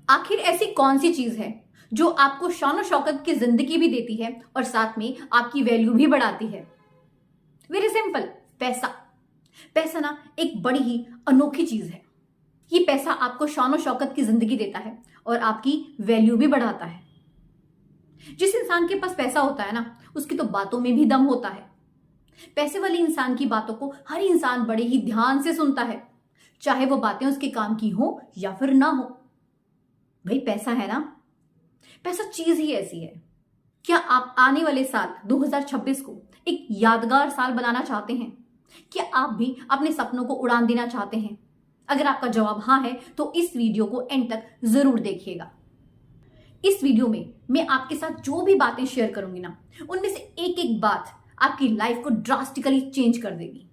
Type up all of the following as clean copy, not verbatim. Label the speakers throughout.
Speaker 1: आखिर ऐसी कौन सी चीज है जो आपको शान शौकत की जिंदगी भी देती है और साथ में आपकी वैल्यू भी बढ़ाती है? वेरी सिंपल, पैसा। पैसा ना एक बड़ी ही अनोखी चीज है। ये पैसा आपको शान शौकत की जिंदगी देता है और आपकी वैल्यू भी बढ़ाता है। जिस इंसान के पास पैसा होता है ना, उसकी तो बातों में भी दम होता है। पैसे वाले इंसान की बातों को हर इंसान बड़े ही ध्यान से सुनता है, चाहे वो बातें उसके काम की हो या फिर ना हो। भाई पैसा है ना, पैसा चीज ही ऐसी है। क्या आप आने वाले साल 2026 को एक यादगार साल बनाना चाहते हैं? क्या आप भी अपने सपनों को उड़ान देना चाहते हैं? अगर आपका जवाब हाँ है तो इस वीडियो को एंड तक जरूर देखिएगा। इस वीडियो में मैं आपके साथ जो भी बातें शेयर करूंगी ना, उनमें से एक एक बात आपकी लाइफ को ड्रास्टिकली चेंज कर देगी।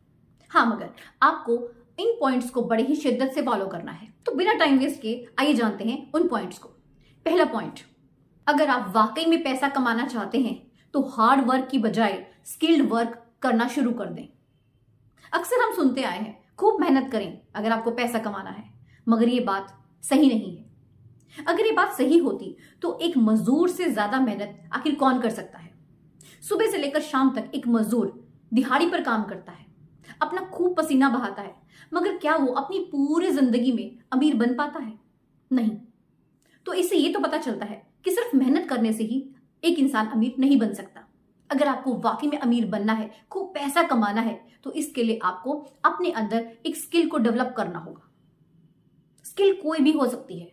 Speaker 1: हाँ, मगर आपको इन पॉइंट्स को बड़े ही शिद्दत से फॉलो करना है। तो बिना टाइम वेस्ट किए आइए जानते हैं उन पॉइंट्स को। पहला पॉइंट, अगर आप वाकई में पैसा कमाना चाहते हैं तो हार्ड वर्क की बजाय स्किल्ड वर्क करना शुरू कर दें। अक्सर हम सुनते आए हैं खूब मेहनत करें अगर आपको पैसा कमाना है, मगर ये बात सही नहीं है। अगर ये बात सही होती तो एक मजदूर से ज्यादा मेहनत आखिर कौन कर सकता है? सुबह से लेकर शाम तक एक मजदूर दिहाड़ी पर काम करता है, अपना खूब पसीना बहाता है, मगर क्या वो अपनी पूरी जिंदगी में अमीर बन पाता है? नहीं। तो इससे ये तो पता चलता है कि सिर्फ मेहनत करने से ही एक इंसान अमीर नहीं बन सकता। अगर आपको वाकई में अमीर बनना है, खूब पैसा कमाना है, तो इसके लिए आपको अपने अंदर एक स्किल को डेवलप करना होगा। स्किल कोई भी हो सकती है।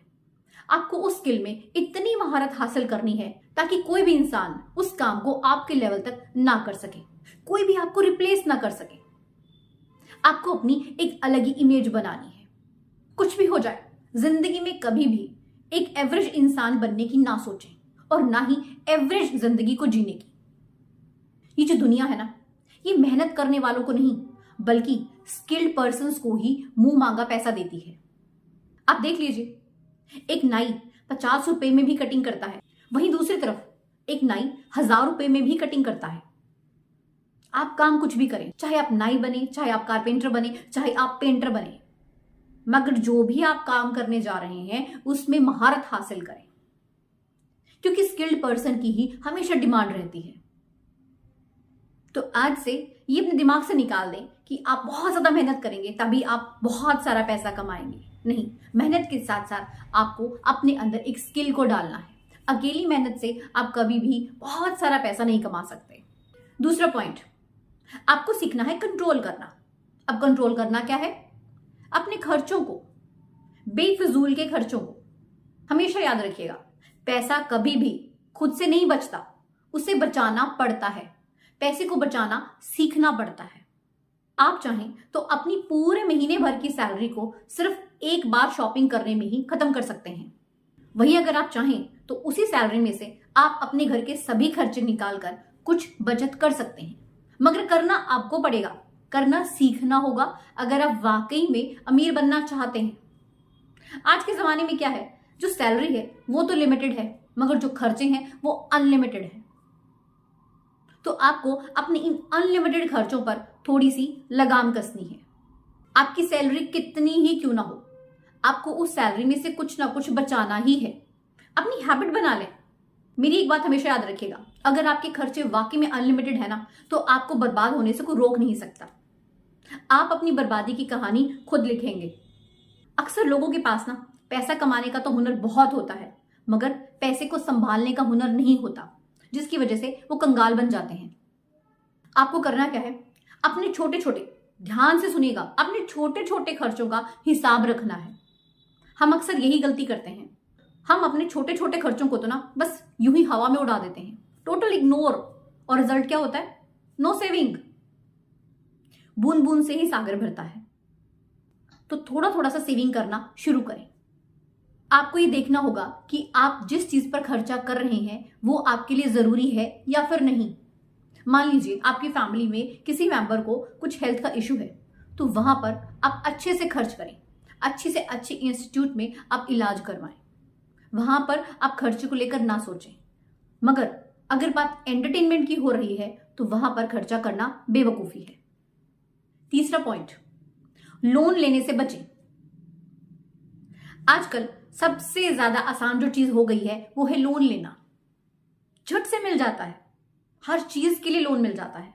Speaker 1: आपको उस स्किल में इतनी महारत हासिल करनी है ताकि कोई भी इंसान उस काम को आपके लेवल तक ना कर सके, कोई भी आपको रिप्लेस ना कर सके। आपको अपनी एक अलग ही इमेज बनानी है। कुछ भी हो जाए, जिंदगी में कभी भी एक एवरेज इंसान बनने की ना सोचें और ना ही एवरेज जिंदगी को जीने की। ये जो दुनिया है ना, ये मेहनत करने वालों को नहीं बल्कि स्किल्ड पर्संस को ही मुंह मांगा पैसा देती है। आप देख लीजिए, एक नाई 50 रुपए में भी कटिंग करता है, वहीं दूसरी तरफ एक नाई 1000 रुपए में भी कटिंग करता है। आप काम कुछ भी करें, चाहे आप नाई बने, चाहे आप कारपेंटर बने, चाहे आप पेंटर बने, मगर जो भी आप काम करने जा रहे हैं उसमें महारत हासिल करें, क्योंकि स्किल्ड पर्सन की ही हमेशा डिमांड रहती है। तो आज से ये अपने दिमाग से निकाल दें कि आप बहुत ज्यादा मेहनत करेंगे तभी आप बहुत सारा पैसा कमाएंगे। नहीं, मेहनत के साथ साथ आपको अपने अंदर एक स्किल को डालना है। अकेली मेहनत से आप कभी भी बहुत सारा पैसा नहीं कमा सकते। दूसरा पॉइंट, आपको सीखना है कंट्रोल करना। अब कंट्रोल करना क्या है? अपने खर्चों को, बेफिजूल के खर्चों को। हमेशा याद रखिएगा, पैसा कभी भी खुद से नहीं बचता, उसे बचाना पड़ता है। पैसे को बचाना सीखना पड़ता है। आप चाहें तो अपनी पूरे महीने भर की सैलरी को सिर्फ एक बार शॉपिंग करने में ही खत्म कर सकते हैं। वहीं अगर आप चाहें तो उसी सैलरी में से आप अपने घर के सभी खर्चे निकालकर कुछ बचत कर सकते हैं, मगर करना आपको पड़ेगा, करना सीखना होगा अगर आप वाकई में अमीर बनना चाहते हैं। आज के जमाने में क्या है, जो सैलरी है वो तो लिमिटेड है, मगर जो खर्चे हैं वो अनलिमिटेड है। तो आपको अपने इन अनलिमिटेड खर्चों पर थोड़ी सी लगाम कसनी है। आपकी सैलरी कितनी ही क्यों ना हो, आपको उस सैलरी में से कुछ ना कुछ बचाना ही है। अपनी हैबिट बना लें। मेरी एक बात हमेशा याद रखिएगा, अगर आपके खर्चे वाकई में अनलिमिटेड है ना, तो आपको बर्बाद होने से कोई रोक नहीं सकता। आप अपनी बर्बादी की कहानी खुद लिखेंगे। अक्सर लोगों के पास ना पैसा कमाने का तो हुनर बहुत होता है, मगर पैसे को संभालने का हुनर नहीं होता, जिसकी वजह से वो कंगाल बन जाते हैं। आपको करना क्या है, अपने छोटे छोटे, ध्यान से सुनिएगा, अपने छोटे छोटे खर्चों का हिसाब रखना है। हम अक्सर यही गलती करते हैं, हम अपने छोटे छोटे खर्चों को तो ना बस यूं ही हवा में उड़ा देते हैं, टोटल इग्नोर, और रिजल्ट क्या होता है? No saving. बूंद बूंद से ही सागर भरता है। तो थोड़ा थोड़ा सा सेविंग करना शुरू करें। आपको ये देखना होगा कि आप जिस चीज पर खर्चा कर रहे हैं वो आपके लिए जरूरी है या फिर नहीं। मान लीजिए आपकी फैमिली में किसी मेंबर को कुछ हेल्थ का इश्यू है, तो वहां पर आप अच्छे से खर्च करें, अच्छे से अच्छे इंस्टीट्यूट में आप इलाज करवाएं, वहां पर आप खर्चे को लेकर ना सोचें। मगर अगर बात एंटरटेनमेंट की हो रही है तो वहां पर खर्चा करना बेवकूफी है। तीसरा पॉइंट, लोन लेने से बचें। आजकल सबसे ज्यादा आसान जो चीज हो गई है वो है लोन लेना। झट से मिल जाता है, हर चीज के लिए लोन मिल जाता है।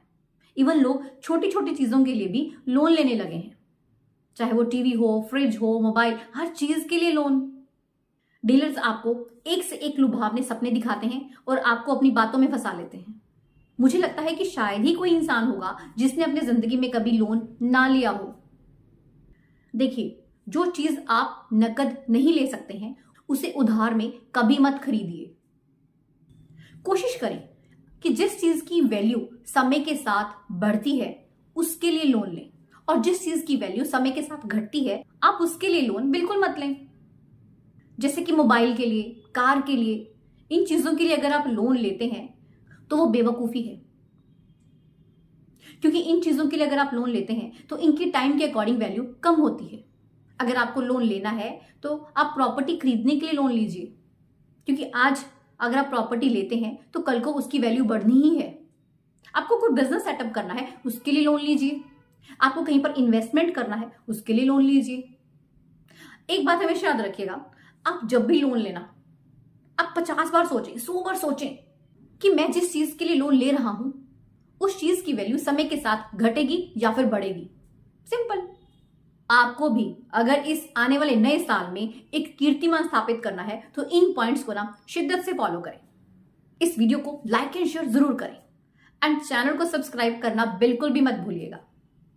Speaker 1: इवन लोग छोटी छोटी चीजों के लिए भी लोन लेने लगे हैं, चाहे वो टीवी हो, फ्रिज हो, मोबाइल, हर चीज के लिए लोन। डीलर्स आपको एक से एक लुभावने सपने दिखाते हैं और आपको अपनी बातों में फंसा लेते हैं। मुझे लगता है कि शायद ही कोई इंसान होगा जिसने अपनी जिंदगी में कभी लोन ना लिया हो। देखिए, जो चीज आप नकद नहीं ले सकते हैं उसे उधार में कभी मत खरीदिए। कोशिश करें कि जिस चीज की वैल्यू समय के साथ बढ़ती है उसके लिए लोन लें, और जिस चीज की वैल्यू समय के साथ घटती है आप उसके लिए लोन बिल्कुल मत लें। जैसे कि मोबाइल के लिए, कार के लिए, इन चीजों के लिए अगर आप लोन लेते हैं तो वो बेवकूफी है, क्योंकि इन चीजों के लिए अगर आप लोन लेते हैं तो इनकी टाइम के अकॉर्डिंग वैल्यू कम होती है। अगर आपको लोन लेना है तो आप प्रॉपर्टी खरीदने के लिए लोन लीजिए, क्योंकि आज अगर आप प्रॉपर्टी लेते हैं तो कल को उसकी वैल्यू बढ़नी ही है। आपको कोई बिजनेस सेटअप करना है उसके लिए लोन लीजिए, आपको कहीं पर इन्वेस्टमेंट करना है उसके लिए लोन लीजिए। एक बात हमेशा याद रखिएगा, आप जब भी लोन लेना आप 50 बार सोचें, 100 बार सोचें कि मैं जिस चीज के लिए लोन ले रहा हूं उस चीज की वैल्यू समय के साथ घटेगी या फिर बढ़ेगी। सिंपल। आपको भी अगर इस आने वाले नए साल में एक कीर्तिमान स्थापित करना है तो इन पॉइंट्स को ना शिद्दत से फॉलो करें। इस वीडियो को लाइक एंड शेयर जरूर करें एंड चैनल को सब्सक्राइब करना बिल्कुल भी मत भूलिएगा।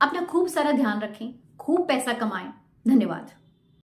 Speaker 1: अपना खूब सारा ध्यान रखें, खूब पैसा कमाएं। धन्यवाद।